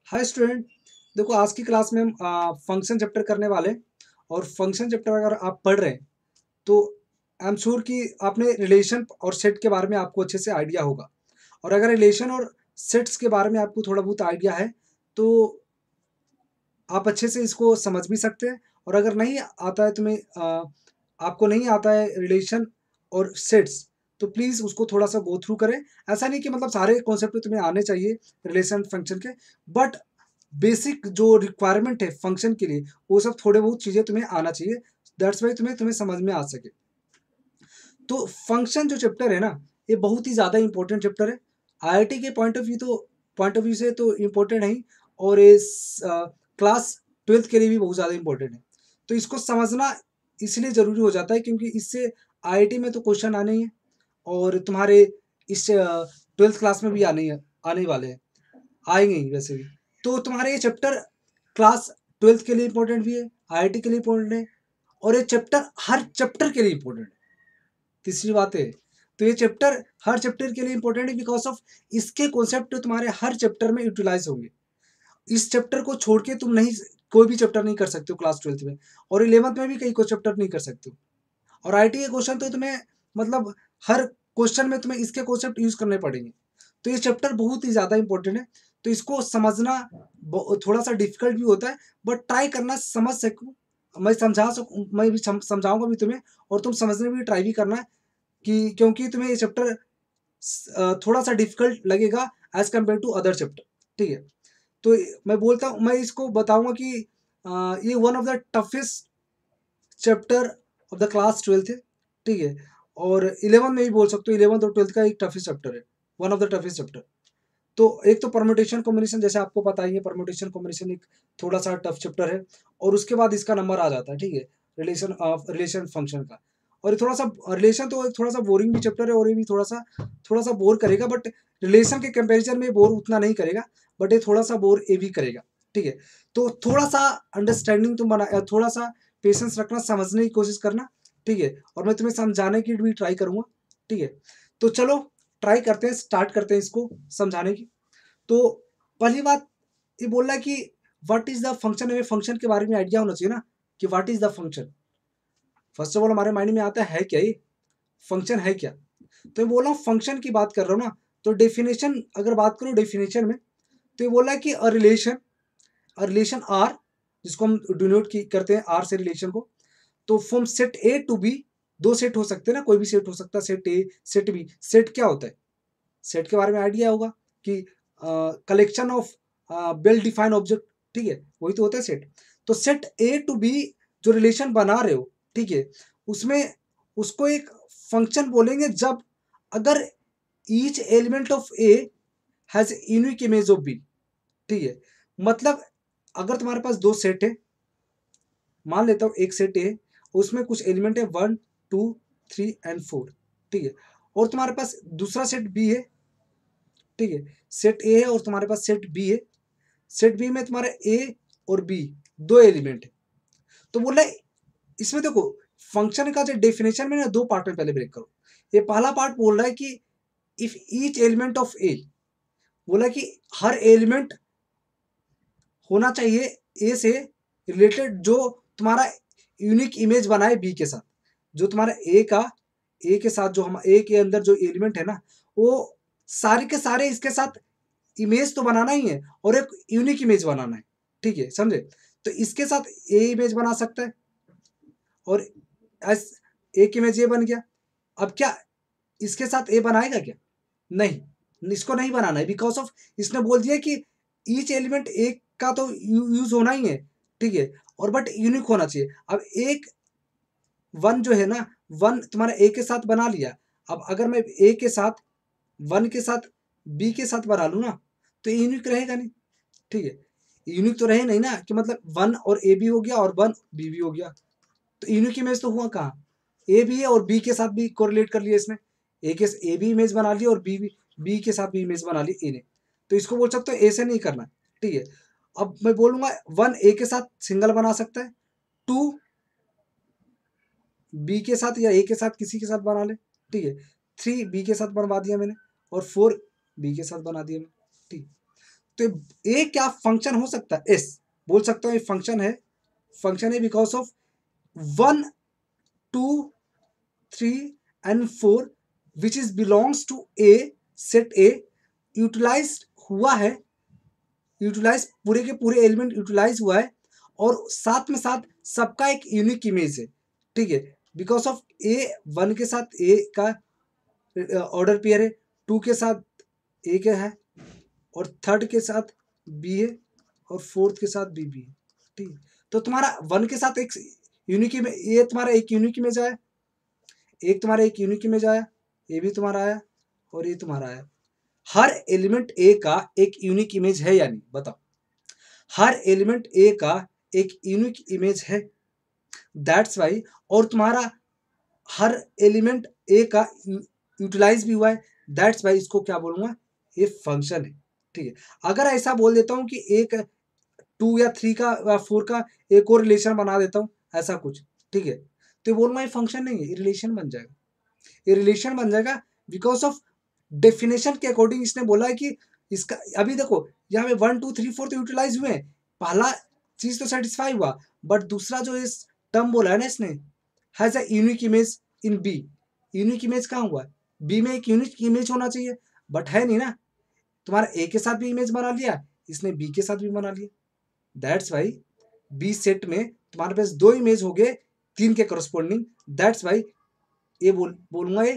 Hi student. देखो आज की क्लास में हम फंक्शन चैप्टर करने वाले हैं। और फंक्शन चैप्टर अगर आप पढ़ रहे हैं तो आई एम श्योर कि आपने रिलेशन और सेट के बारे में आपको अच्छे से आइडिया होगा। और अगर रिलेशन और सेट्स के बारे में आपको थोड़ा बहुत आइडिया है तो आप अच्छे से इसको समझ भी सकते हैं। और अगर नहीं आता है तुम्हें आपको नहीं आता है रिलेशन और सेट्स तो प्लीज़ उसको थोड़ा सा गो थ्रू करें। ऐसा नहीं कि मतलब सारे कॉन्सेप्ट तुम्हें आने चाहिए रिलेशन फंक्शन के, बट बेसिक जो रिक्वायरमेंट है फंक्शन के लिए वो सब थोड़े बहुत चीज़ें तुम्हें आना चाहिए। दैट्स वाई तुम्हें समझ में आ सके। तो फंक्शन जो चैप्टर है ना, ये बहुत ही ज़्यादा इंपॉर्टेंट चैप्टर है। आईआईटी के पॉइंट ऑफ व्यू से तो इम्पोर्टेंट है ही, और इस क्लास ट्वेल्थ के लिए भी बहुत ज़्यादा इंपॉर्टेंट है। तो इसको समझना इसलिए ज़रूरी हो जाता है क्योंकि इससे आईआईटी में तो क्वेश्चन आने ही हैं, और तुम्हारे इस ट्वेल्थ क्लास में भी आने वाले हैं, आएंगे ही वैसे भी। तो तुम्हारे ये चैप्टर क्लास ट्वेल्थ के लिए इंपॉर्टेंट भी है, आईआईटी के लिए इंपॉर्टेंट है, और ये चैप्टर हर चैप्टर के लिए इंपॉर्टेंट है। तीसरी बात है, तो ये चैप्टर हर चैप्टर के लिए इंपॉर्टेंट है बिकॉज ऑफ इसके कॉन्सेप्ट तुम्हारे हर चैप्टर में यूटिलाइज होंगे। इस चैप्टर को छोड़ के तुम नहीं कोई भी चैप्टर नहीं कर सकते हो क्लास ट्वेल्थ में, और इलेवंथ में भी कई को चैप्टर नहीं कर सकते हो। और आईटी के क्वेश्चन तो तुम्हें मतलब हर क्वेश्चन में तुम्हें इसके कॉन्सेप्ट यूज करने पड़ेंगे। तो ये चैप्टर बहुत ही ज़्यादा इंपॉर्टेंट है। तो इसको समझना थोड़ा सा डिफिकल्ट भी होता है, बट ट्राई करना समझ सकूँ, मैं समझा सकूँ, मैं भी समझाऊंगा भी तुम्हें, और तुम समझने में भी ट्राई भी करना कि क्योंकि तुम्हें ये चैप्टर थोड़ा सा डिफिकल्ट लगेगा as compare to other chapter. ठीक है, तो मैं इसको बताऊंगा कि ये one of the toughest chapter of the class twelfth है। ठीक है, और इलेवन में भी बोल सकते हो, इलेवंथ और ट्वेल्थ का एक टफेस्ट चैप्टर है, one of the toughest chapter. तो एक तो परम्यूटेशन कॉम्बिनेशन, जैसे आपको पता ही है, परम्यूटेशन कॉम्बिनेशन एक थोड़ा सा टफ चैप्टर है, और उसके बाद इसका नंबर आ जाता है। ठीक है, रिलेशन फंक्शन का। और ये थोड़ा सा रिलेशन तो थोड़ा सा बोरिंग भी चैप्टर है, और ये भी थोड़ा सा बोर करेगा, बट रिलेशन के कंपैरिजन में बोर उतना नहीं करेगा, बट ये थोड़ा सा बोर ये भी करेगा। ठीक है, तो थोड़ा सा अंडरस्टैंडिंग तुम बना, थोड़ा सा पेशेंस रखना, समझने की कोशिश करना। ठीक है, और मैं तुम्हें समझाने की भी ट्राई करूंगा। ठीक है, तो चलो ट्राई करते हैं, स्टार्ट करते हैं इसको समझाने की। तो पहली बात ये बोल रहा है कि व्हाट इज द फंक्शन। हमें फंक्शन के बारे में आइडिया होना चाहिए ना कि what is the function. First of all हमारे माइंड में आता है क्या ये फंक्शन है क्या। तो मैं बोल रहा हूँ फंक्शन की बात कर रहा हूँ ना, तो डेफिनेशन अगर बात करूँ डेफिनेशन में, तो ये बोल रहा है कि अ रिलेशन आर, जिसको हम डिनोट करते हैं आर से रिलेशन को, तो from set A to B, दो सेट हो सकते हैं ना, कोई भी सेट हो सकता है, set A set B. Set क्या होता है, सेट के बारे में आइडिया होगा कि collection of well defined object. ठीक है, वही तो होता है सेट। तो सेट ए टू बी जो रिलेशन बना रहे हो, ठीक है, उसमें उसको एक फंक्शन बोलेंगे जब अगर each element of A has unique image of B. ठीक है, मतलब अगर तुम्हारे पास दो सेट है, मान लेता हूँ एक सेट है, उसमें कुछ एलिमेंट है 1 2 3 एंड 4। ठीक है, और तुम्हारे पास दूसरा सेट बी है। ठीक है, सेट ए है और तुम्हारे पास सेट बी है। सेट बी में तुम्हारे ए और बी दो एलिमेंट है। तो बोल रहा है इसमें देखो, फंक्शन का जो डेफिनेशन में ना दो पार्ट में पहले ब्रेक करो। ये पहला पार्ट बोल रहा है कि इफ ईच एलिमेंट ऑफ ए, बोला कि हर एलिमेंट होना चाहिए ए से रिलेटेड जो तुम्हारा यूनिक इमेज बनाए बी के साथ। जो तुम्हारा ए के साथ जो हम ए के अंदर जो एलिमेंट है ना, वो सारे के सारे इसके साथ इमेज तो बनाना ही है, और एक यूनिक इमेज बनाना है। ठीक है, समझे। तो इसके साथ ए इमेज बना सकता है, और एस एक इमेज ये बन गया। अब क्या इसके साथ ए बनाएगा क्या? नहीं, इसको नहीं बनाना है, बिकॉज ऑफ इसने बोल दिया कि ईच एलिमेंट एक का तो यूज होना ही है। ठीक है, और बट यूनिक होना चाहिए। अब एक वन जो है ना, वन तुम्हारा ए के साथ बना लिया। अब अगर मैं ए के साथ वन के साथ बी के साथ बना लूँ ना, तो यूनिक रहेगा नहीं। ठीक है, यूनिक तो रहे नहीं ना, कि मतलब वन और ए भी हो गया और वन बी भी हो गया, तो यूनिक इमेज तो हुआ कहाँ? ए भी है और बी के साथ भी कोरिलेट कर लिया इसने। ए भी इमेज बना ली और बी के साथ भी इमेज बना ली ए ने। तो इसको बोल सकते हो ए से नहीं करना। ठीक है, अब मैं बोलूंगा वन ए के साथ सिंगल बना सकता है, टू बी के साथ या ए के साथ किसी के साथ बना ले। ठीक है, थ्री बी के साथ बनवा दिया मैंने, और फोर बी के साथ बना दिया मैंने। ठीक, तो ए क्या फंक्शन हो सकता है? एस बोल सकता हूँ ये फंक्शन है because of 1 2 3 and 4 which is belongs to A, set A utilise हुआ है, यूटिलाइज पूरे के पूरे एलिमेंट यूटिलाइज हुआ है, और साथ में साथ सबका एक यूनिक इमेज है, ठीक है। बिकॉज ऑफ ए 1 के साथ ए का ऑर्डर पेयर है, 2 के साथ ए के है, और थर्ड के साथ बी है, और फोर्थ के साथ बी है, ठीक है। तो तुम्हारा 1 के साथ एक यूनिक इमेज, ये तुम्हारा एक यूनिक इमेज आया, एक तुम्हारा एक यूनिक इमेज आया, ये भी तुम्हारा आया, और ये तुम्हारा आया। हर एलिमेंट ए का एक यूनिक इमेज है या नहीं? बताओ। हर एलिमेंट ए का एक यूनिक इमेज है, दैट्स वाई। और तुम्हारा हर एलिमेंट ए का यूटिलाइज भी हुआ है, दैट्स वाई इसको क्या बोलूंगा? ये फंक्शन है, ठीक है। अगर ऐसा बोल देता हूँ कि एक 2 या 3 का 4 का एक और रिलेशन बना देता हूँ, ऐसा कुछ, ठीक है, तो ये बोलूंगा ये फंक्शन नहीं है, ये रिलेशन बन जाएगा। ये रिलेशन बन जाएगा बिकॉज ऑफ डेफिनेशन के अकॉर्डिंग इसने बोला है कि इसका, अभी देखो यहाँ पे 1 2 3 4 तो यूटिलाइज हुए हैं, पहला चीज तो सेटिस्फाई हुआ, बट दूसरा जो इस टर्म बोला है ना इसने, has a unique image in B. Unique image कहाँ हुआ? बी में एक यूनिक इमेज होना चाहिए, बट है नहीं ना। तुम्हारा ए के साथ भी इमेज बना लिया इसने, बी के साथ भी बना लिया, दैट्स वाई बी सेट में तुम्हारे पास 2 इमेज हो गए 3 के करस्पॉन्डिंग, दैट्स वाई ये बोलूंगा ये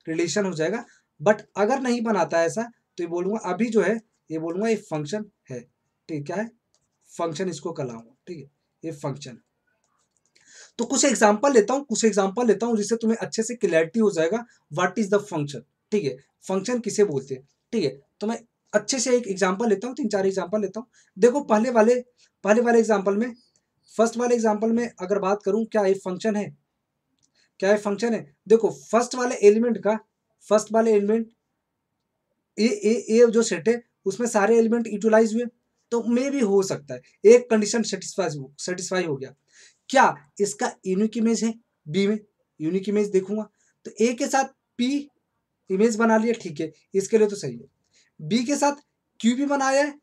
रिलेशन हो जाएगा। बट अगर नहीं बनाता ऐसा तो ये बोलूंगा अभी जो है, ये बोलूंगा ये फंक्शन है, ठीक, क्या है? फंक्शन इसको कहलाऊंगा, ठीक है, ये फंक्शन। तो कुछ एग्जांपल लेता हूं जिससे तुम्हें अच्छे से क्लैरिटी हो जाएगा व्हाट इज द फंक्शन, ठीक है। फंक्शन किसे बोलते हैं, ठीक है। तो मैं अच्छे से एक एग्जांपल लेता हूं, 3 4 एग्जांपल लेता हूं। देखो पहले वाले एग्जांपल में, फर्स्ट वाले एग्जांपल में अगर बात करूं, क्या ये फंक्शन है? क्या ये फंक्शन है? देखो फर्स्ट वाले एलिमेंट ए जो सेट है उसमें सारे एलिमेंट यूटिलाइज हुए, तो मे भी हो सकता है एक कंडीशन सेटिस्फाई हो गया। क्या इसका यूनिक इमेज है? बी में यूनिक इमेज देखूंगा तो ए के साथ पी इमेज बना लिया, ठीक है, इसके लिए तो सही है। बी के साथ क्यू भी बनाया है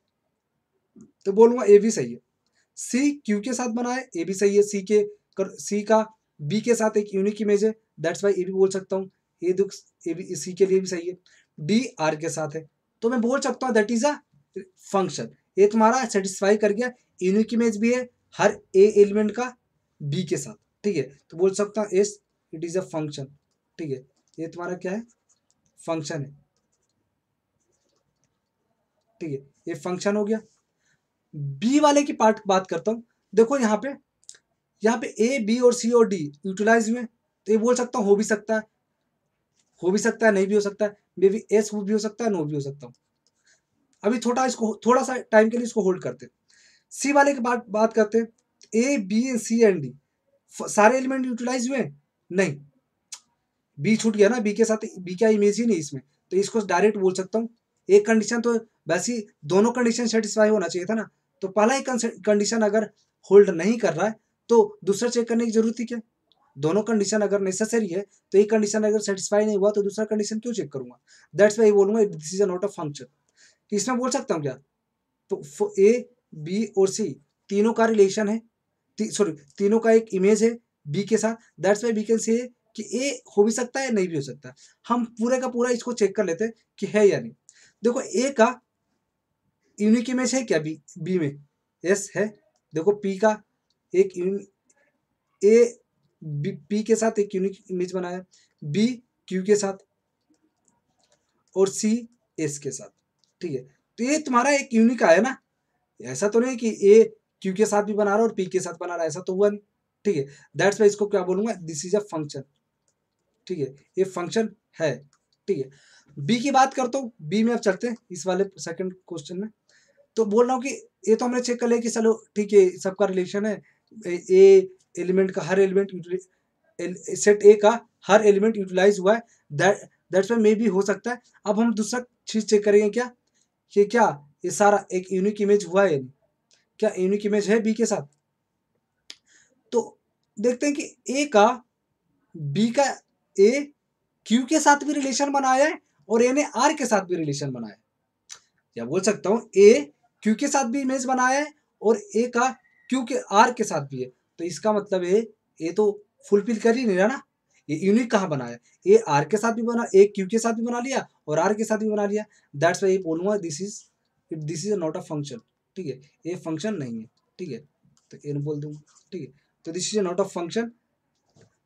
तो बोलूंगा ए भी सही है। सी क्यू के साथ बनाया है, ए भी सही है। सी का बी के साथ एक यूनिक इमेज है, दैट्स वाई ए भी बोल सकता हूँ। ए दुख ए भी सी के लिए भी सही है। डी आर के साथ है, तो मैं बोल सकता हूँ दैट इज अ फंक्शन। ये तुम्हारा सेटिस्फाई कर गया, यूनिक इमेज भी है हर ए एलिमेंट का बी के साथ, ठीक है, तो बोल सकता हूँ S it is a function, ठीक है। ये तुम्हारा क्या है? फंक्शन है, ठीक है, ये फंक्शन हो गया। बी वाले की पार्ट बात करता हूँ। देखो यहाँ पे ए बी और सी और डी यूटिलाइज हुए, तो ये बोल सकता हूँ हो भी सकता है नहीं भी हो सकता है, मे बी एस भी हो सकता है, नो भी हो सकता हूँ। अभी थोड़ा सा टाइम के लिए इसको होल्ड करते हैं। सी वाले की बात करते हैं। A B C and D सारे एलिमेंट यूटिलाइज हुए? नहीं, बी छूट गया ना, बी के साथ बी का इमेज ही नहीं इसमें, तो इसको डायरेक्ट बोल सकता हूँ। एक कंडीशन तो वैसे ही दोनों कंडीशन सेटिस्फाई होना चाहिए था ना, तो पहला ही कंडीशन अगर होल्ड नहीं कर रहा है तो दूसरा चेक करने की जरूरत ही क्या? दोनों कंडीशन अगर नेसेसरी है तो एक कंडीशन अगर सेटिस्फाई नहीं हुआ तो दूसरा कंडीशन क्यों चेक करूंगा? दैट्स वाई बोलूंगा this is not a function. इसमें बोल सकता हूँ क्या? तो ए बी और सी तीनों का रिलेशन है, सॉरी तीनों का एक इमेज है बी के साथ, that's why we can say कि ए हो भी सकता है नहीं भी हो सकता है। हम पूरे का पूरा इसको चेक कर लेते हैं कि है या नहीं। देखो ए का यूनिक इमेज है क्या? बी में यस है। देखो पी का एक ए पी के साथ एक यूनिक इमेज बनाया, बी क्यू के साथ, और सी एस के साथ, ठीक है। तो ये तुम्हारा एक यूनिक आया ना, ऐसा तो नहीं कि ए क्यू के साथ भी बना रहा है और पी के साथ बना रहा है, ऐसा तो हुआ नहीं, ठीक है। दैट्स वाई इसको क्या बोलूंगा? दिस इज अ फंक्शन, ठीक है, ये फंक्शन है, ठीक है। बी की बात करता हूँ, बी में अब चलते हैं इस वाले सेकंड क्वेश्चन में। तो बोल रहा हूँ कि ये तो हमने चेक कर लिया कि चलो ठीक है सबका रिलेशन है, ए एलिमेंट का हर एलिमेंट सेट ए का हर एलिमेंट यूटिलाइज हुआ है, दैट्स वाई मे भी हो सकता है। अब हम दूसरा चीज चेक करेंगे क्या, कि क्या ये सारा एक यूनिक इमेज हुआ है? क्या यूनिक इमेज है बी के साथ? तो देखते हैं कि ए का बी का ए क्यू के साथ भी रिलेशन बनाया है और ए ने आर के साथ भी रिलेशन बनाया है। या बोल सकता हूं ए क्यू के साथ भी इमेज बनाया है और ए का क्यू के आर के साथ भी है, तो इसका मतलब ये तो फुलफिल कर ही नहीं रहा ना, ये यूनिक कहाँ बना है, ए आर के साथ भी बना, ए क्यू के साथ भी बना लिया और आर के साथ भी बना लिया, दैट्स वाई ये बोलूँगा this is not a function, ठीक है, ये फंक्शन नहीं है, ठीक है, तो ये बोल दूंगा, ठीक है, तो this is not a function.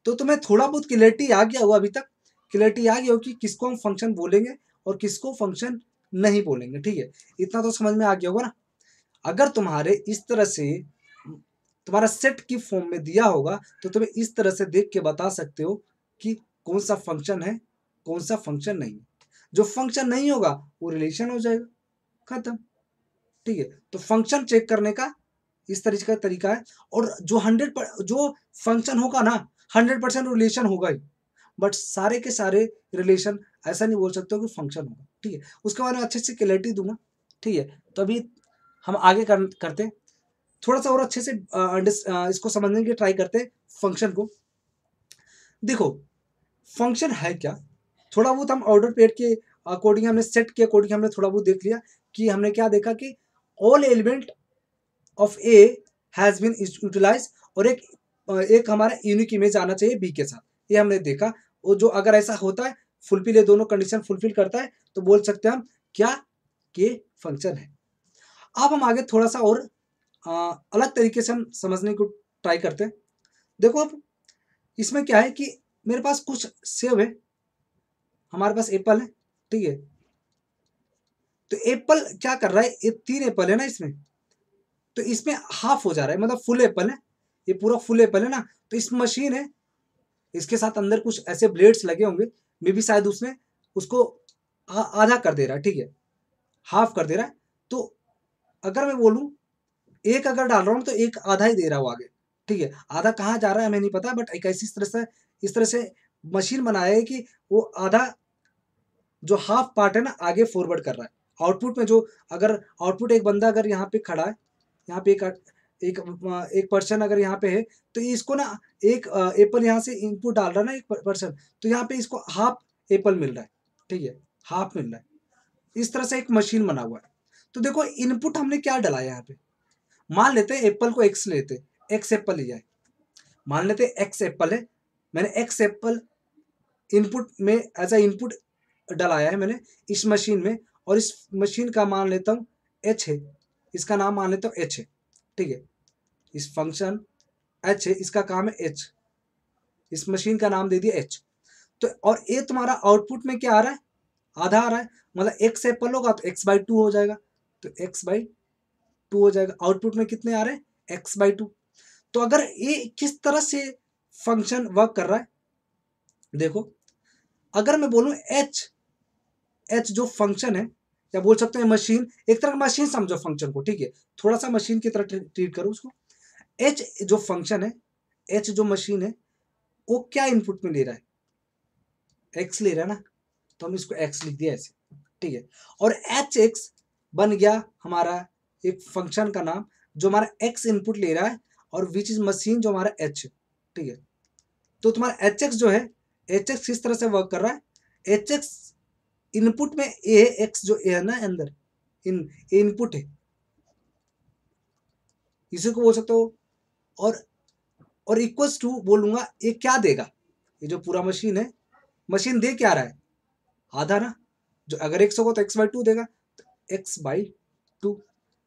तो तुम्हें थोड़ा बहुत क्लैरिटी आ गया होगा, अभी तक क्लैरिटी आ गया हो कि किसको हम फंक्शन बोलेंगे और किसको फंक्शन नहीं बोलेंगे, ठीक है, इतना तो समझ में आ गया होगा ना। अगर तुम्हारे इस तरह से तुम्हारा सेट की फॉर्म में दिया होगा तो तुम्हें इस तरह से देख के बता सकते हो कि कौन सा फंक्शन है, कौन सा फंक्शन नहीं है। जो फंक्शन नहीं होगा वो रिलेशन हो जाएगा, खत्म, ठीक है। तो फंक्शन चेक करने का इस तरीके का तरीका है, और जो फंक्शन होगा ना 100% रिलेशन होगा ही, बट सारे के सारे रिलेशन ऐसा नहीं बोल सकते हो कि फंक्शन होगा, ठीक है, उसके बारे में अच्छे से क्लैरिटी दूंगा, ठीक है। तो अभी हम आगे करते हैं, थोड़ा सा और अच्छे से इसको समझने की ट्राई करते हैं फंक्शन को। देखो फंक्शन है क्या, थोड़ा बहुत हम ऑर्डर पेड के अकॉर्डिंग, हमने सेट के अकॉर्डिंग हमने थोड़ा बहुत देख लिया कि हमने क्या देखा कि all element of A has been utilise, और एक हमारा यूनिक इमेज आना चाहिए बी के साथ, ये हमने देखा। और जो अगर ऐसा होता है, फुलफिल, ये दोनों कंडीशन फुलफिल करता है, तो बोल सकते हैं हम क्या, के फंक्शन है। अब हम आगे थोड़ा सा और अलग तरीके से हम समझने को ट्राई करते हैं। देखो अब इसमें क्या है कि मेरे पास कुछ सेब है, हमारे पास एप्पल है, ठीक है, तो एप्पल क्या कर रहा है, ये 3 एप्पल है ना इसमें, तो इसमें हाफ हो जा रहा है, मतलब फुल एप्पल है, ये पूरा फुल एप्पल है ना, तो इस मशीन है, इसके साथ अंदर कुछ ऐसे ब्लेड्स लगे होंगे, मे बी शायद उसमें उसको आधा कर दे रहा है, ठीक है, हाफ कर दे रहा है। तो अगर मैं बोलूँ एक अगर डाल रहा हूँ तो एक आधा ही दे रहा हूँ आगे, ठीक है, आधा कहाँ जा रहा है हमें नहीं पता, बट एक ऐसी इस तरह से मशीन बनाया है कि वो आधा जो हाफ पार्ट है ना आगे फॉरवर्ड कर रहा है। आउटपुट में जो अगर आउटपुट एक बंदा अगर यहाँ पे खड़ा है, यहाँ पे एक एक पर्सन अगर यहाँ पे है, तो इसको ना एक एप्पल यहाँ से इनपुट डाल रहा है ना एक पर्सन, तो यहाँ पे इसको हाफ एप्पल मिल रहा है, ठीक है, हाफ मिल रहा है, इस तरह से एक मशीन बना हुआ है। तो देखो इनपुट हमने क्या डाला है यहाँ पे, मान लेते हैं एप्पल को एक्स लेते, एक्स एप्पल लिया है, मान लेते हैं एक्स एप्पल है, मैंने एक्स एप्पल इनपुट में एज अ इनपुट डलाया है मैंने इस मशीन में, और इस मशीन का मान लेता हूँ एच है, इसका नाम मान लेता हूँ एच है, ठीक है, इस फंक्शन एच है, इसका काम है एच, इस मशीन का नाम दे दिया एच। तो और ये तुम्हारा आउटपुट में क्या आ रहा है, आधा आ रहा है, मतलब एक्स एप्पल होगा तो एक्स बाई टू हो जाएगा, तो एक्स बाई टू हो जाएगा, आउटपुट में कितने आ रहे हैं, एक्स बाई टू। तो अगर ये किस तरह से फंक्शन वर्क कर रहा है, देखो अगर मैं बोलूं एच, एच जो फंक्शन है, या बोल सकते हैं मशीन, एक तरह का मशीन समझो फंक्शन को, ठीक है, थोड़ा सा मशीन की तरह ट्रीट करो उसको। एच जो फंक्शन है, एच जो मशीन है, वो क्या इनपुट में ले रहा है, एक्स ले रहा है ना, तो हम इसको एक्स लिख दिया ऐसे, ठीक है, और एच एक्स बन गया हमारा एक फंक्शन का नाम जो हमारा एक्स इनपुट ले रहा है, और विच इज मशीन जो हमारा एच, ठीक है। तो तुम्हारा एच एक्स जो है, एच एक्स किस तरह से वर्क कर रहा है, एच एक्स इनपुट में ए है, एक्स जो ए है ना अंदर, इनपुट है, इसी को बोल सकते हो। और इक्वल्स टू बोलूंगा, ये क्या देगा, ये जो पूरा मशीन है, मशीन दे क्या रहा है, आधा ना, जो अगर एक्स होगा तो एक्स बाई टू देगा, तो एक्स बाई टू।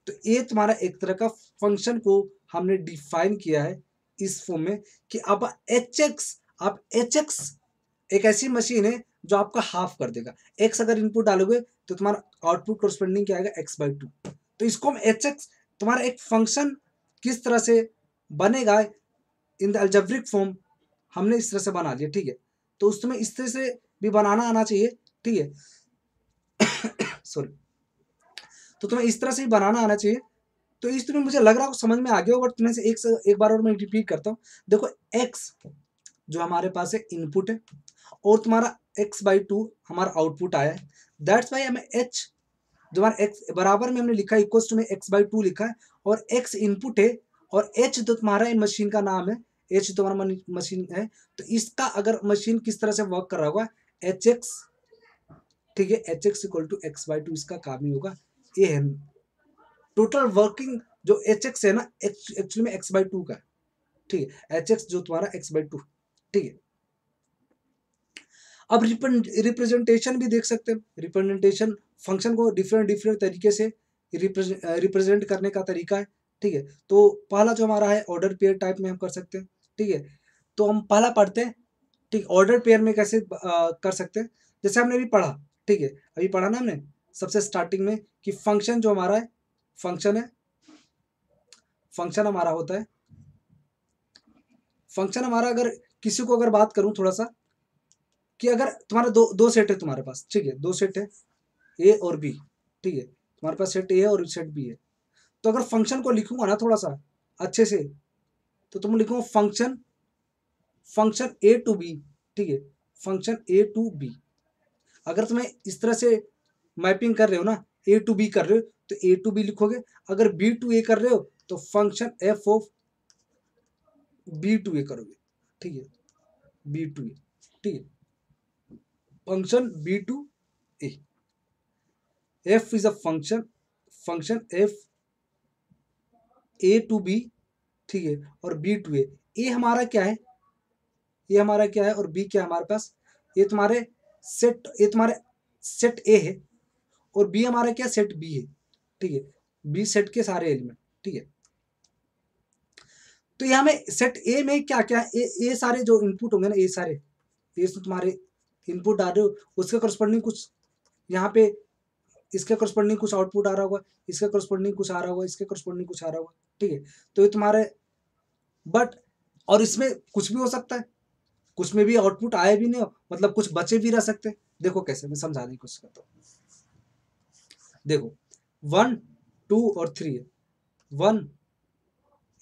तो ये तुम्हारा एक तरह का फंक्शन को हमने डिफाइन किया है इस फॉर्म में कि अब एच एक्स एक ऐसी मशीन है जो आपका हाफ कर देगा, एक्स अगर इनपुट डालोगे तो तुम्हारा आउटपुट कोरस्पेंडिंग क्या आएगा, एक्स बाई टू। तो इसको हम एच एक्स, तुम्हारा एक फंक्शन किस तरह से बनेगा इन द अलजेब्रिक फॉर्म, हमने इस तरह से बना लिया, ठीक है। तो उसमें इस तरह से भी बनाना आना चाहिए, ठीक है, सॉरी, तो तुम्हें इस तरह से ही बनाना आना चाहिए। तो इस तुम्हें मुझे लग रहा है समझ में आ गया, बट तुम्हें से एक बार और मैं रिपीट करता हूँ। देखो एक्स जो हमारे पास है इनपुट है, और तुम्हारा एक्स बाई टू हमारा आउटपुट आया है, दैट्स वाई हमें एच जो हमारा एक्स बराबर में हमने लिखा है इक्वल्स टू में एक्स बाई टू लिखा है, और एक्स इनपुट है, और एच तो तुम्हारा मशीन का नाम है, एच तुम्हारा मशीन है। तो इसका अगर मशीन किस तरह से वर्क कर रहा होगा, एच एक्स, ठीक है, H X equal to X by two, इसका काम ही होगा ए है टोटल वर्किंग जो एच एक्स है ना, एक्चुअली में x/2 का है, ठीक है, एच एक्स जो तुम्हारा x/2, ठीक है। अब रिप्रेजेंटेशन भी देख सकते हैं, रिप्रेजेंटेशन फंक्शन को डिफरेंट डिफरेंट तरीके से रिप्रेजेंट करने का तरीका है, ठीक है। तो पहला जो हमारा है ऑर्डर पेयर टाइप में हम कर सकते हैं, ठीक है। तो हम पहला पढ़ते हैं, ठीक, ऑर्डर पेयर में कैसे कर सकते हैं, जैसे हमने अभी पढ़ा, ठीक है, अभी पढ़ा ना हमने सबसे स्टार्टिंग में कि फंक्शन जो हमारा है, फंक्शन है, फंक्शन हमारा होता है, फंक्शन हमारा अगर किसी को अगर बात करूं थोड़ा सा, कि अगर तुम्हारा दो दो सेट है तुम्हारे पास, ठीक है, दो सेट है ए और बी, ठीक है, तुम्हारे पास सेट ए है और सेट बी है। तो अगर फंक्शन को लिखूंगा ना थोड़ा सा अच्छे से, तो तुम लिखूंगा function, function A to B, ठीक है, फंक्शन ए टू बी। अगर तुम्हें इस तरह से मैपिंग कर रहे हो ना, ए टू बी कर रहे हो तो ए टू बी लिखोगे, अगर बी टू ए कर रहे हो तो function F of B to A करोगे, ठीक है, बी टू ए, ठीक है, function B to A, F is a function, function F A to B, ठीक है, और बी टू ए हमारा क्या है, ये हमारा क्या है और बी क्या है हमारे पास, ये तुम्हारे सेट, ये तुम्हारे सेट ए है और बी हमारा क्या सेट बी है, ठीक है, बी सेट के सारे एलिमेंट, ठीक है। तो यहाँ में सेट ए में क्या क्या है, ए सारे जो इनपुट होंगे ना, ये सारे, ये तुम्हारे इनपुट डाल रहे हो, उसके करस्पॉन्डिंग कुछ यहाँ पे इसके करस्पॉन्डिंग कुछ आउटपुट आ रहा होगा, इसके करस्पॉन्डिंग कुछ आ रहा होगा, इसके करस्पॉन्डिंग कुछ आ रहा होगा, ठीक है। तो ये तुम्हारे बट, और इसमें कुछ भी हो सकता है, कुछ में भी आउटपुट आए भी नहीं हो, मतलब कुछ बचे भी रह सकते हैं। देखो कैसे, मैं समझाने की कोशिश करता हूँ। देखो 1 2 और 3 है, 1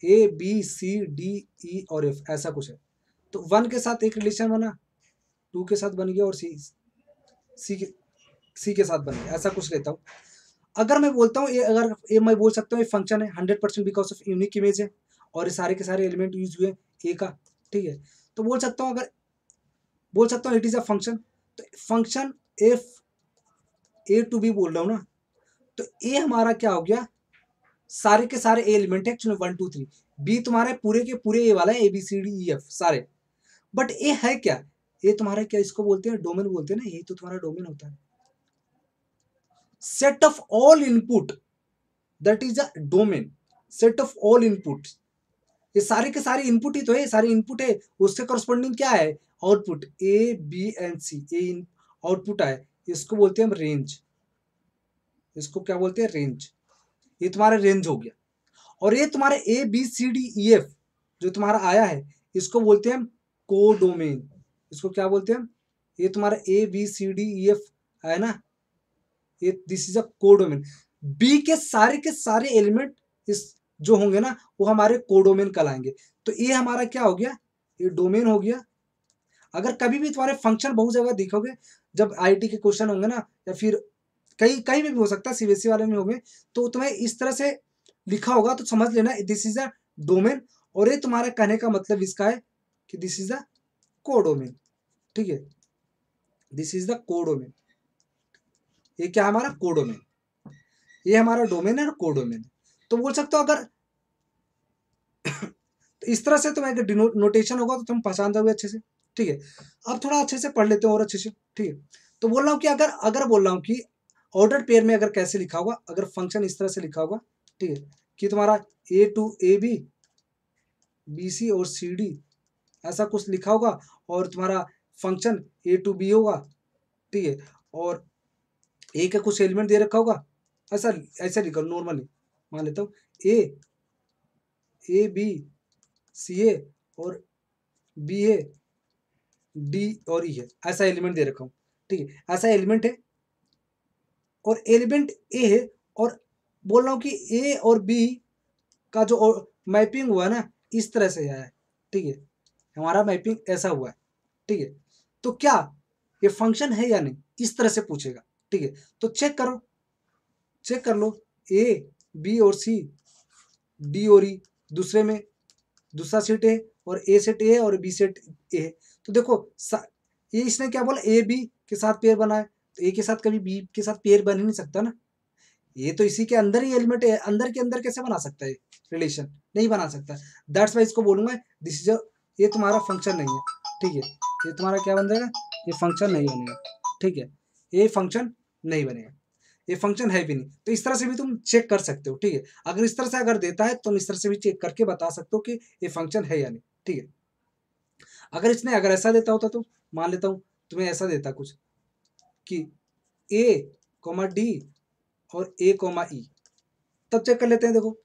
ए बी सी डी ई और एफ, ऐसा कुछ है। तो 1 के साथ एक रिलेशन बना, 2 के साथ बन गया और सी के साथ बन गया, ऐसा कुछ लेता हूँ। अगर मैं बोलता हूँ ये, अगर ये मैं बोल सकता हूँ ये फंक्शन है 100% बिकॉज ऑफ यूनिक इमेज है और ये सारे के सारे एलिमेंट यूज हुए ए का, ठीक है। तो बोल सकता हूँ, अगर बोल सकता हूँ इट इज अ फंक्शन, तो function F A to B बोल रहा हूँ ना, तो ए हमारा क्या हो गया, सारे के सारे एलिमेंट है एक्चुअली 1 2 3, बी तुम्हारे पूरे के पूरे ए वाला है, A B C D E F सारे, बट ए है क्या, ये तुम्हारा क्या इसको बोलते हैं, डोमेन बोलते हैं ना, यही तो तुम्हारा डोमेन होता है, set of all input, that is a domain, set of all input, ये सारे के सारे इनपुट ही तो है, सारे इनपुट है, उसके करस्पॉन्डिंग क्या है, output A B and C, A output आए, इसको बोलते हैं हम रेंज, इसको क्या बोलते हैं रेंज, ये तुम्हारा रेंज हो गया। और ये तुम्हारे A B C D E F जो तुम्हारा आया है, इसको बोलते हैं हम कोडोमेन, इसको क्या बोलते हैं हम, ये तुम्हारा A B C D E F है ना, ये this is a codomain, B के सारे एलिमेंट इस जो होंगे ना वो हमारे कोडोमेन कहलाएंगे। तो ये हमारा क्या हो गया, ये डोमेन हो गया। अगर कभी भी तुम्हारे फंक्शन बहुत जगह देखोगे, जब आईटी के क्वेश्चन होंगे ना, या फिर कहीं कहीं भी हो सकता है, सीबीएसई वाले में होंगे, तो तुम्हें इस तरह से लिखा होगा तो समझ लेना दिस इज अ डोमेन, और ये तुम्हारा कहने का मतलब इसका है कि दिस इज द कोडोमेन, ठीक है, दिस इज द कोडोमेन, ये क्या हमारा कोडोमेन, ये हमारा डोमेन है और कोडोमेन। तो बोल सकते हो अगर तो इस तरह से तुम्हें अगर नोटेशन होगा तो तुम पहचान जाओगे अच्छे से, ठीक है। अब थोड़ा अच्छे से पढ़ लेते हो और अच्छे से, ठीक है। तो बोल रहा हूँ कि अगर अगर बोल रहा हूँ कि ऑर्डर पेयर में अगर कैसे लिखा होगा, अगर फंक्शन इस तरह से लिखा होगा, ठीक है, कि तुम्हारा A to A B, B C और सी डी ऐसा कुछ लिखा होगा, और तुम्हारा फंक्शन ए टू बी होगा, ठीक है, और ए का कुछ एलिमेंट दे रखा होगा, ऐसा ऐसा लिखो नॉर्मली, मान लेता हूँ ए बी सी ए और बी ए डी और ई है, ऐसा एलिमेंट दे रखा हूँ, ठीक है, ऐसा एलिमेंट है और एलिमेंट ए है, और बोल रहा हूँ कि ए और बी का जो मैपिंग हुआ है ना, इस तरह से आया है, ठीक है, हमारा मैपिंग ऐसा हुआ है, ठीक है। तो क्या ये फंक्शन है या नहीं, इस तरह से पूछेगा, ठीक है। तो चेक करो, चेक कर लो, ए बी और सी डी और ई दूसरे में दूसरा सेट है, और ए सेट ए है और बी सेट ए है। तो देखो ये इसने क्या बोला, ए बी के साथ पेयर बनाए, तो ए के साथ कभी बी के साथ पेयर बन ही नहीं सकता ना, ये तो इसी के अंदर ही एलिमेंट है, अंदर के अंदर कैसे बना सकता है रिलेशन? नहीं बना सकता। दैट्स वाई इसको बोलूंगा दिस इज ये तुम्हारा फंक्शन नहीं है, ठीक है। ये तुम्हारा क्या बन जाएगा? ये फंक्शन नहीं बनेगा, ठीक है। ये फंक्शन नहीं बनेगा, ये फंक्शन है भी नहीं। तो इस तरह से भी तुम चेक कर सकते हो, ठीक है। अगर इस तरह से अगर देता है तुम इस तरह से भी चेक करके बता सकते हो कि ये फंक्शन है या नहीं, ठीक है। अगर इसने अगर ऐसा देता होता तो मान लेता हूँ तुम्हें ऐसा देता कुछ कि ए कोमा डी और ए कोमा ई, तब चेक कर लेते हैं। देखो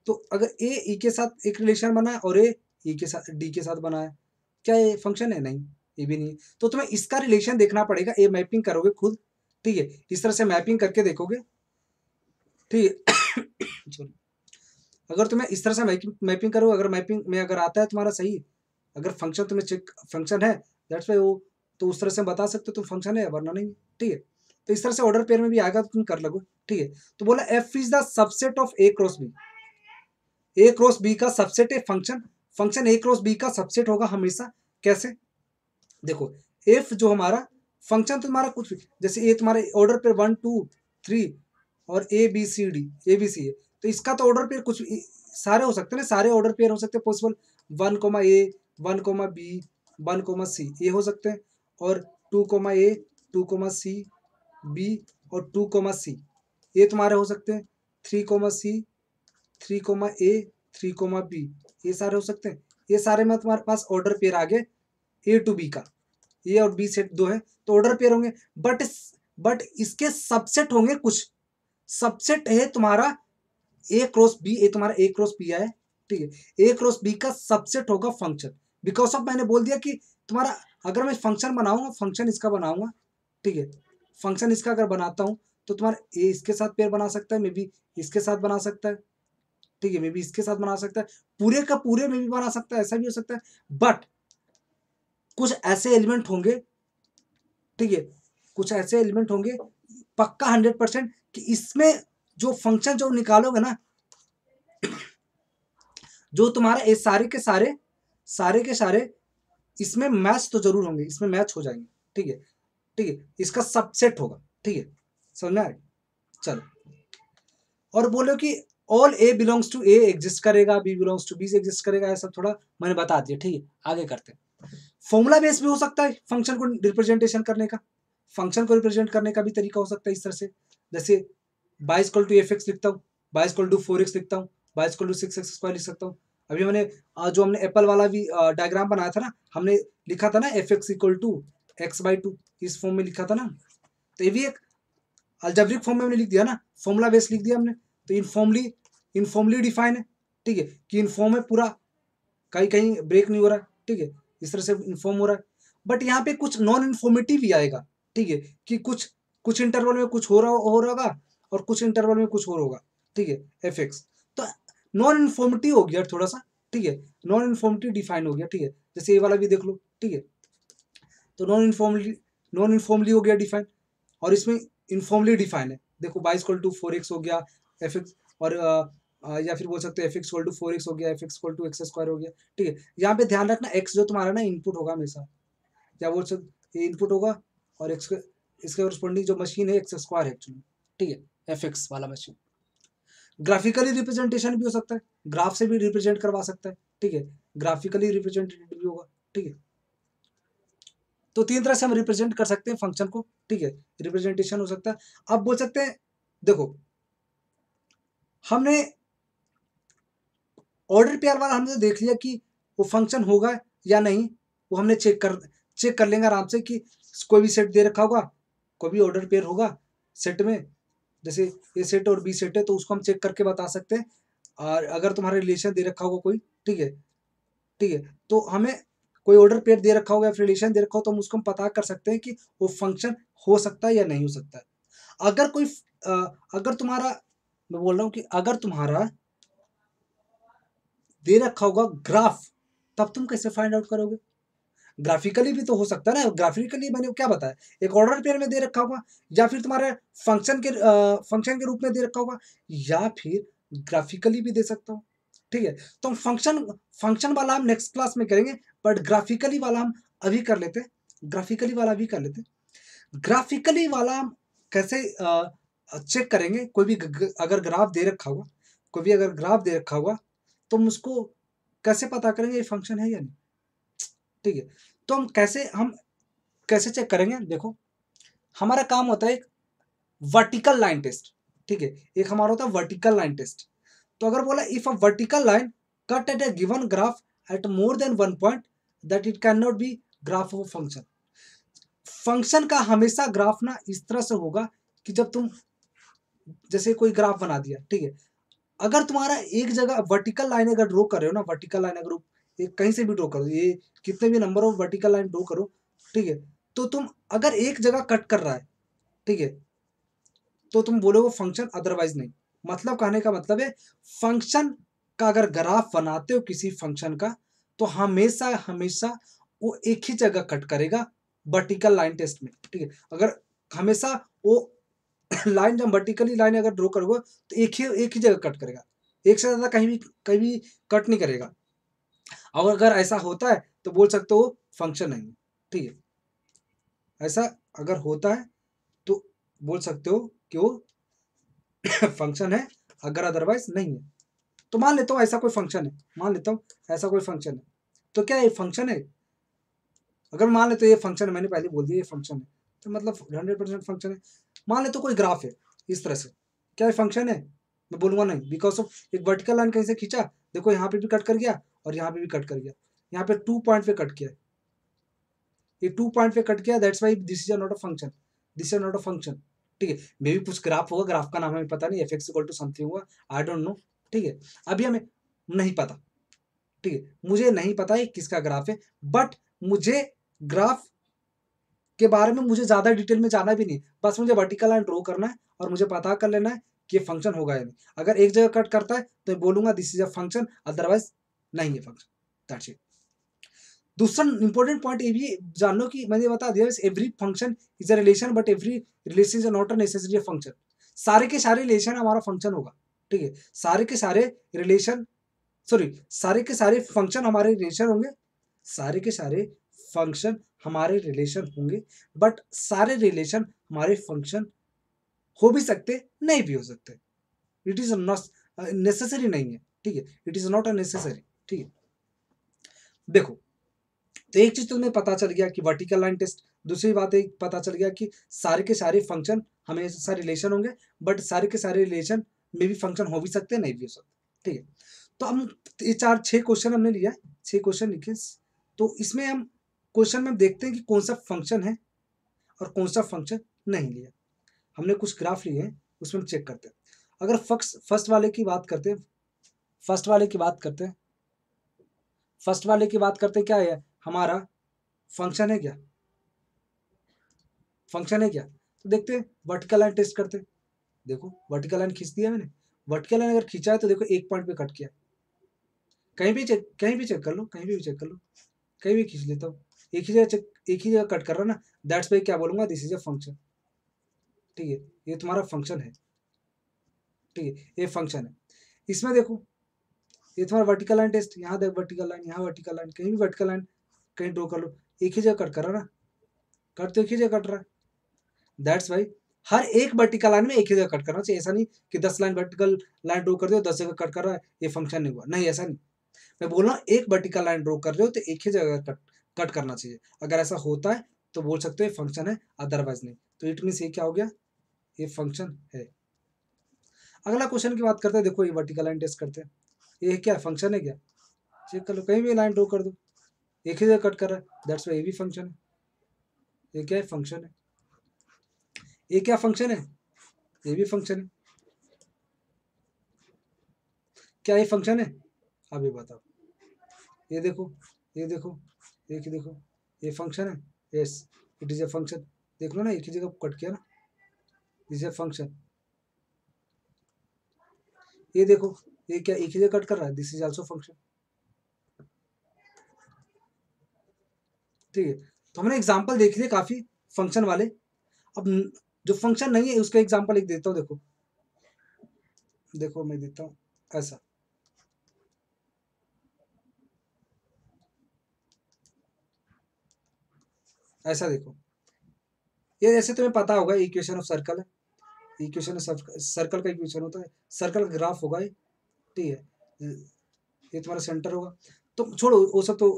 तो अगर ए ई के साथ एक रिलेशन बना है और ए ई के साथ डी के साथ बना है, क्या ये फंक्शन है? नहीं, ये भी नहीं है। तो तुम्हें इसका रिलेशन देखना पड़ेगा। ए मैपिंग करोगे खुद, ठीक है। इस तरह से मैपिंग करके देखोगे, ठीक है। Sorry। अगर तुम्हें इस तरह से मैपिंग करो, अगर मैपिंग में अगर आता है तुम्हारा सही, अगर फंक्शन तुम्हें चेक फंक्शन है, दैट्स वाई वो, तो उस तरह से बता सकते हो तुम फंक्शन है, वरना नहीं, ठीक है। तो इस तरह से ऑर्डर पेयर में भी आएगा तो तुम कर लगो, ठीक है। तो बोला F is the subset of A cross B. A cross B का सबसेट है function, function A cross B का सबसेट होगा हमेशा। कैसे? देखो एफ जो हमारा फंक्शन तो तुम्हारा कुछ भी, जैसे ए तुम्हारे ऑर्डर पेयर 1 2 3 और A B C D, A B C है, तो इसका तो ऑर्डर पेयर कुछ सारे हो सकते हैं ना, सारे ऑर्डर पेयर हो सकते हैं पॉसिबल। 1 कोमा ए, 1 कोमा बी, 1 कोमा सी, ये हो सकते हैं। और 2 कोमा ए, 2 कोमा सी, बी और 2 कोमा सी, ये तुम्हारे हो सकते हैं। 3 कोमा सी, 3 कोमा ए, 3 कोमा बी, ये सारे हो सकते हैं। ये सारे में तुम्हारे पास ऑर्डर पेयर आ गए ए टू बी का, ए और बी सेट दो है तो ऑर्डर पेयर होंगे। बट इसके सबसेट होंगे कुछ। सबसेट है तुम्हारा ए क्रॉस बी, ए तुम्हारा ए क्रॉस बी है, ठीक है। ए क्रॉस बी का सबसेट होगा फंक्शन। बिकॉज ऑफ मैंने बोल दिया कि तुम्हारा अगर मैं फंक्शन बनाऊंगा, फंक्शन इसका बनाऊंगा, ठीक है। फंक्शन इसका अगर बनाता हूं तो तुम्हारा ए इसके साथ पेयर बना सकता है, मे बी इसके साथ बना सकता है, ठीक है। मे बी इसके साथ बना सकता है, पूरे का पूरे में भी बना सकता है, ऐसा भी हो सकता है। बट कुछ ऐसे एलिमेंट होंगे, ठीक है, कुछ ऐसे एलिमेंट होंगे पक्का 100% कि इसमें जो फंक्शन जो निकालोगे ना, जो तुम्हारा ये सारे के सारे इसमें मैच तो जरूर होंगे, इसमें मैच हो जाएंगे, ठीक है, ठीक है। इसका सबसेट होगा, ठीक है। समझ में आए? चलो, और बोलो कि all A belongs to A exist करेगा, B belongs to B exist करेगा, ऐसा थोड़ा मैंने बता दिया, ठीक है। आगे करते हैं। फॉर्मूला बेस भी हो सकता है फंक्शन को रिप्रेजेंटेशन करने का, फंक्शन को रिप्रेजेंट करने का भी तरीका हो सकता है इस तरह से। जैसे y equal to F X लिखता हूँ, बाई इक्वल टू 4x लिखता हूँ, बाई इक्वल टू 6x² लिख सकता हूँ। अभी मैंने जो हमने एप्पल वाला भी डायग्राम बनाया था ना, हमने लिखा था ना F X equal to x/2, इस फॉर्म में लिखा था ना। तो ये भी एक अलजेब्रिक फॉर्म में हमने लिख दिया ना, फॉर्मूला बेस लिख दिया हमने। तो इनफॉर्मली डिफाइन है, ठीक है, कि इनफॉर्म है पूरा, कहीं कहीं ब्रेक नहीं हो रहा है, ठीक है, इस तरह से इन्फॉर्म हो रहा है। बट यहाँ पे कुछ नॉन इन्फॉर्मेटिव भी आएगा, ठीक है, कि कुछ इंटरवल में कुछ हो रहा होगा और कुछ इंटरवल में कुछ और होगा, ठीक है, एफ एक्स। तो नॉन इन्फॉर्मेटिव हो गया थोड़ा सा, ठीक है, नॉन इन्फॉर्मेटिव डिफाइन हो गया, ठीक है। जैसे ये वाला भी देख लो, ठीक है। तो नॉन इन्फॉर्मली हो गया डिफाइन, और इसमें इन्फॉर्मली डिफाइन है। देखो बाई इक्वल टू 4x हो गया एफ एक्स, और या फिर बोल सकते हैं F X equal to 4x हो गया, F X equal to x² हो गया, ठीक है। यहाँ पे ध्यान रखना x जो तुम्हारा ना इनपुट होगा हमेशा, या बोल सकते ये इनपुट होगा, और x इसके कॉरस्पॉन्डिंग जो मशीन है x² है एक्चुअली, ठीक है, एफ एक्स वाला मशीन। ग्राफिकली रिप्रेजेंटेशन भी हो सकता है, ग्राफ से भी रिप्रेजेंट करवा सकता है, ठीक है, ग्राफिकली रिप्रेजेंटेटिव भी होगा, ठीक है। तो 3 तरह से हम रिप्रेजेंट कर सकते हैं फंक्शन को, ठीक है, रिप्रेजेंटेशन हो सकता है। अब बोल सकते हैं, देखो हमने ऑर्डर पेयर वाला हमने देख लिया कि वो फंक्शन होगा या नहीं, वो हमने चेक कर लेंगे आराम से कि कोई भी सेट दे रखा होगा, कोई भी ऑर्डर पेयर होगा सेट में, जैसे ए सेट और बी सेट है तो उसको हम चेक करके बता सकते हैं। और अगर तुम्हारा रिलेशन दे रखा होगा कोई, ठीक है, ठीक है, तो हमें कोई ऑर्डर पेयर दे रखा होगा या फिर रिलेशन दे रखा हो तो हम उसको हम पता कर सकते हैं कि वो फंक्शन हो सकता है या नहीं हो सकता है। अगर कोई अगर तुम्हारा, मैं बोल रहा हूँ कि अगर तुम्हारा दे रखा होगा ग्राफ, तब तुम कैसे फाइंड आउट करोगे? ग्राफिकली भी तो हो सकता है ना। ग्राफिकली मैंने क्या बताया, एक ऑर्डर पेयर में दे रखा होगा, या फिर तुम्हारे फंक्शन के रूप में दे रखा होगा, या फिर ग्राफिकली भी दे सकता हूँ, ठीक है। तो हम फंक्शन वाला हम नेक्स्ट क्लास में करेंगे, बट ग्राफिकली वाला हम अभी कर लेते हैं। ग्राफिकली वाला भी कर लेते हैं। ग्राफिकली वाला हम कैसे चेक करेंगे, कोई भी अगर ग्राफ दे रखा होगा, कोई भी अगर ग्राफ दे रखा होगा, तो हम उसको कैसे पता करेंगे ये फंक्शन है या नहीं? ठीक है, तो हम कैसे चेक करेंगे? देखो, हमारा काम होता है एक वर्टिकल लाइन टेस्ट, ठीक है, एक हमारा होता है वर्टिकल लाइन टेस्ट। तो अगर बोला if a vertical line cut at a given graph at more than one point that it can not be graph of function. Function का हमेशा ग्राफ ना इस तरह से होगा कि जब तुम जैसे कोई ग्राफ बना दिया, ठीक है, अगर तुम्हारा एक जगह वर्टिकल लाइन अगर ड्रॉ कर रहे हो ना, वर्टिकल लाइन अगर एक कहीं से भी ड्रॉ करो, ये कितने भी number of vertical line draw करो, ठीक है, तो तुम अगर एक जगह कट कर रहा है, ठीक है, तो तुम बोलोगे फंक्शन, अदरवाइज नहीं। मतलब कहने का मतलब है फंक्शन का अगर ग्राफ बनाते हो किसी फंक्शन का, तो हमेशा हमेशा वो एक ही जगह कट करेगा वर्टिकल लाइन टेस्ट में, ठीक है। अगर हमेशा वो लाइन जब वर्टिकली लाइन अगर ड्रॉ करोगे तो एक ही जगह कट करेगा, एक से ज्यादा कहीं भी कट नहीं करेगा। और अगर ऐसा होता है तो बोल सकते हो फंक्शन नहीं है, ठीक है। ऐसा अगर होता है तो बोल सकते हो कि वो फंक्शन है, अगर अदरवाइज नहीं है। तो मान लेता हूँ ऐसा कोई फंक्शन है, मान लेता हूँ ऐसा कोई फंक्शन है, तो क्या ये फंक्शन है? अगर मान लेते ये फंक्शन है, मैंने पहले बोल दिया ये फंक्शन है, तो मतलब 100% फंक्शन है। मान लेते कोई ग्राफ है इस तरह से, क्या ये फंक्शन है? मैं बोलूंगा नहीं, बिकॉज ऑफ एक वर्टिकल लाइन कहीं से खींचा, देखो यहाँ पे भी कट कर गया और यहाँ पे भी कट कर गया, यहाँ पे 2 पॉइंट पे कट किया, ये 2 पॉइंट पे कट किया, that's why this is not a function, this is not a function, ठीक है। मे भी कुछ ग्राफ होगा, ग्राफ का नाम हमें पता नहीं, F X equal to something होगा, आई डोंट नो, ठीक है, अभी हमें नहीं पता, ठीक है, मुझे नहीं पता है किसका ग्राफ है, बट मुझे ग्राफ के बारे में मुझे ज्यादा डिटेल में जाना भी नहीं, बस मुझे वर्टिकल लाइन ड्रॉ करना है और मुझे पता कर लेना है कि ये फंक्शन होगा या नहीं। अगर एक जगह कट करता है तो मैं बोलूंगा this is a function, otherwise नहीं है फंक्शन, दैट्स इट। दूसरा इंपॉर्टेंट पॉइंट ये भी जान लो कि मैंने बता दिया, every function is a relation but every relation is not a necessary function. सारे के सारे रिलेशन हमारा फंक्शन होगा, ठीक है, सारे के सारे रिलेशन, सॉरी, सारे के सारे फंक्शन हमारे रिलेशन होंगे, सारे के सारे फंक्शन हमारे रिलेशन होंगे, बट सारे रिलेशन हमारे फंक्शन हो भी सकते, नहीं भी हो सकते। इट इज नॉट नेसेसरी, नहीं है, ठीक है, it is not a necessary, ठीक है। देखो, तो एक चीज तुम्हें पता चल गया कि वर्टिकल लाइन टेस्ट, दूसरी बात एक पता चल गया कि सारे के सारे फंक्शन हमेशा रिलेशन होंगे, बट सारे के सारे रिलेशन में भी फंक्शन हो भी सकते हैं, नहीं भी हो सकते, ठीक है। तो हम ये 6 क्वेश्चन हमने लिया, 6 क्वेश्चन लिखे, तो इसमें हम क्वेश्चन में देखते हैं कि कौन सा फंक्शन है और कौन सा फंक्शन नहीं लिया। हमने कुछ ग्राफ लिए हैं, उसमें हम चेक करते हैं। अगर फर्स्ट वाले की बात करते हैं, फर्स्ट वाले की बात करते हैं, फर्स्ट वाले की बात करते हैं, क्या है हमारा फंक्शन है क्या? फंक्शन है क्या? तो देखते हैं, वर्टिकल लाइन टेस्ट करते हैं। देखो वर्टिकल लाइन खींच दिया मैंने, वर्टिकल लाइन अगर खींचा है तो देखो एक पॉइंट पे कट किया, कहीं भी चेक कर लो, कहीं भी चेक कर लो, कहीं भी खींच लेता हूँ, एक ही जगह कट कर रहा है ना, दैट्स वाई क्या बोलूंगा, दिस इज अ फंक्शन, ठीक है, ये तुम्हारा फंक्शन है, ठीक है, ये फंक्शन है। इसमें देखो, ये तुम्हारा वर्टिकल लाइन टेस्ट, यहाँ देख वर्टिकल लाइन, यहाँ वर्टिकल लाइन, कहीं भी वर्टिकल लाइन कहीं ड्रॉ कर लो, एक ही जगह कट कर रहा है ना, कट तो एक ही जगह कट रहा है, दैट्स वाई हर एक वर्टिकल लाइन में एक ही जगह कट करना चाहिए। ऐसा नहीं कि 10 लाइन वर्टिकल लाइन ड्रॉ कर दो, 10 जगह कट कर रहा है, ये फंक्शन नहीं हुआ, नहीं, ऐसा नहीं। मैं बोल रहा हूँ एक वर्टिकल लाइन ड्रॉ कर रहे हो तो एक ही जगह कट करना चाहिए। अगर ऐसा होता है तो बोल सकते हो ये फंक्शन है, अदरवाइज नहीं। तो इट मीन्स ये क्या हो गया, ये फंक्शन है। अगला क्वेश्चन की बात करते हैं, देखो ये वर्टिकल लाइन टेस्ट करते हैं, ये क्या फंक्शन है क्या? चेक कर लो, कहीं भी लाइन ड्रॉ कर दो, एक ही जगह कट कर रहा है, दैट्स वाई ये भी फंक्शन है। ये क्या है, फंक्शन है। ये क्या फंक्शन है, ये भी फंक्शन है। क्या ये फंक्शन है? अभी बताओ, ये देखो, ये देखो, एक ही देखो, ये फंक्शन है, yes, it is a function. देख लो ना, एक ही जगह कट किया ना, इज ए फंक्शन। ये देखो, ये क्या एक ही जगह कट कर रहा है, दिस इज आल्सो फंक्शन, ठीक है। तो हमने एग्जांपल देख लिए काफी फंक्शन वाले। अब जो फंक्शन नहीं है उसका एग्जांपल एक देता हूँ, देखो, देखो मैं देता हूँ ऐसा, ऐसा देखो, ये जैसे तुम्हें पता होगा इक्वेशन ऑफ सर्कल है, इक्वेशन सर्कल का इक्वेशन होता है, सर्कल का ग्राफ होगा ये, ठीक है। ये तुम्हारा सेंटर होगा। तो छोड़ो वो सब तो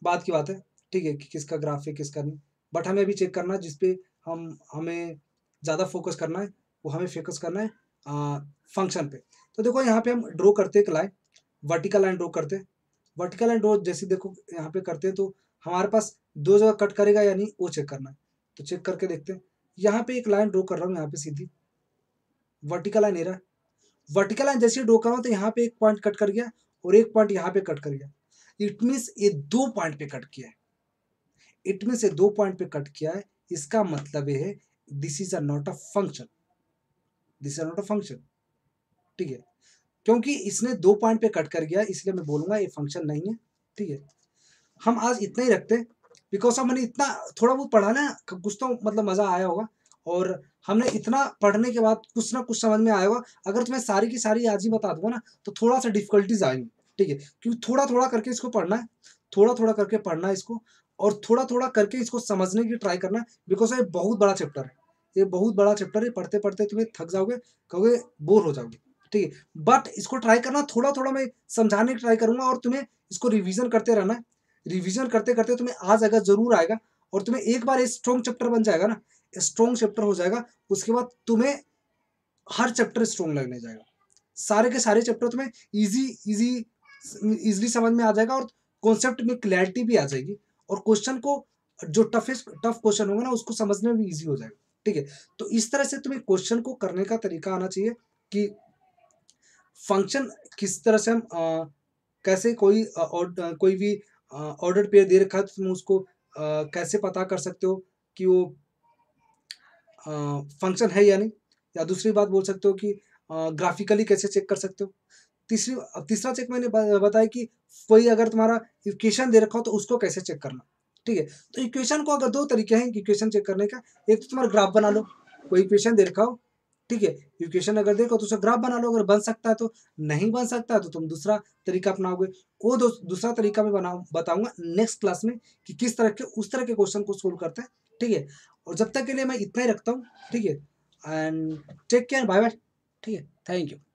बाद की बात है, ठीक है, कि किसका ग्राफ है किसका नहीं। बट हमें अभी चेक करना है जिस पे हमें ज़्यादा फोकस करना है, वो हमें फोकस करना है फंक्शन पे। तो देखो यहाँ पे हम ड्रॉ करते हैं एक लाइन, वर्टिकल लाइन ड्रॉ करते हैं। वर्टिकल लाइन ड्रॉ जैसे देखो यहाँ पे करते हैं तो हमारे पास 2 जगह कट करेगा या नहीं वो चेक करना है। तो चेक करके देखते हैं। यहाँ पे एक लाइन ड्रॉ कर रहा हूँ यहाँ पे सीधी, वर्टिकल लाइन ये रहा। वर्टिकल लाइन जैसे ही ड्रॉ कर रहा हूँ तो यहाँ पे एक पॉइंट कट कर गया और एक पॉइंट यहाँ पे कट कर गया। इट मीन्स ये 2 पॉइंट पे कट किया है। इट मीन्स ये 2 पॉइंट पे कट किया है। इसका मतलब ये है this is a not a function, this is not a function, ठीक है। क्योंकि इसने 2 पॉइंट पे कट कर गया इसलिए मैं बोलूंगा ये फंक्शन नहीं है, ठीक है। हम आज इतना ही रखते हैं बिकॉज हमने इतना थोड़ा बहुत पढ़ा ना, कुछ तो मतलब मजा आया होगा। और हमने इतना पढ़ने के बाद कुछ ना कुछ समझ में आया होगा। अगर तुम्हें सारी की सारी आज ही बता दूंगा ना तो थोड़ा सा डिफिकल्टीज आएंगी, ठीक है। क्योंकि थोड़ा थोड़ा करके इसको पढ़ना है, थोड़ा थोड़ा करके पढ़ना है इसको, और थोड़ा थोड़ा करके इसको समझने की ट्राई करना है। बिकॉज ये बहुत बड़ा चैप्टर है, ये बहुत बड़ा चैप्टर है। पढ़ते पढ़ते तुम्हें थक जाओगे, कहोगे बोर हो जाओगे, ठीक है। बट इसको ट्राई करना, थोड़ा थोड़ा मैं समझाने की ट्राई करूंगा और तुम्हें इसको रिवीजन करते रहना है। रिवीजन करते करते तुम्हें आज अगर जरूर आएगा और तुम्हें एक बार स्ट्रॉन्ग चैप्टर बन जाएगा ना, स्ट्रॉन्ग चैप्टर हो जाएगा, उसके बाद तुम्हें हर चैप्टर स्ट्रॉन्ग लगने जाएगा। सारे के सारे चैप्टर तुम्हें इजी इजी इजीली समझ में आ जाएगा और कॉन्सेप्ट में क्लैरिटी भी आ जाएगी। और क्वेश्चन को जो टफ क्वेश्चन होगा ना उसको समझने में भी इजी हो जाएगा, ठीक है। तो इस तरह से तुम्हें क्वेश्चन को करने का तरीका आना चाहिए कि फंक्शन किस तरह से हम कैसे कोई भी ऑर्डर पेयर दे रखा है तो तुम उसको कैसे पता कर सकते हो कि वो फंक्शन है या नहीं। या दूसरी बात बोल सकते हो कि ग्राफिकली कैसे चेक कर सकते हो। तीसरा चेक मैंने बताया कि कोई अगर तुम्हारा इक्वेशन दे रखा हो तो उसको कैसे चेक करना, ठीक है। तो इक्वेशन को अगर 2 तरीके हैं इक्वेशन चेक करने का। एक तो तुम्हारा ग्राफ बना लो, कोई इक्वेशन दे रखा हो, ठीक है। इक्वेशन अगर देखो तो उसका ग्राफ बना लो, अगर बन सकता है तो, नहीं बन सकता है तो तुम दूसरा तरीका अपनाओगे। वो दूसरा तरीका मैं बताऊंगा नेक्स्ट क्लास में कि किस तरह के उस तरह के क्वेश्चन को सोल्व करते हैं, ठीक है। और जब तक के लिए मैं इतना ही रखता हूँ, ठीक है। And take care, bye bye, ठीक है। Thank you.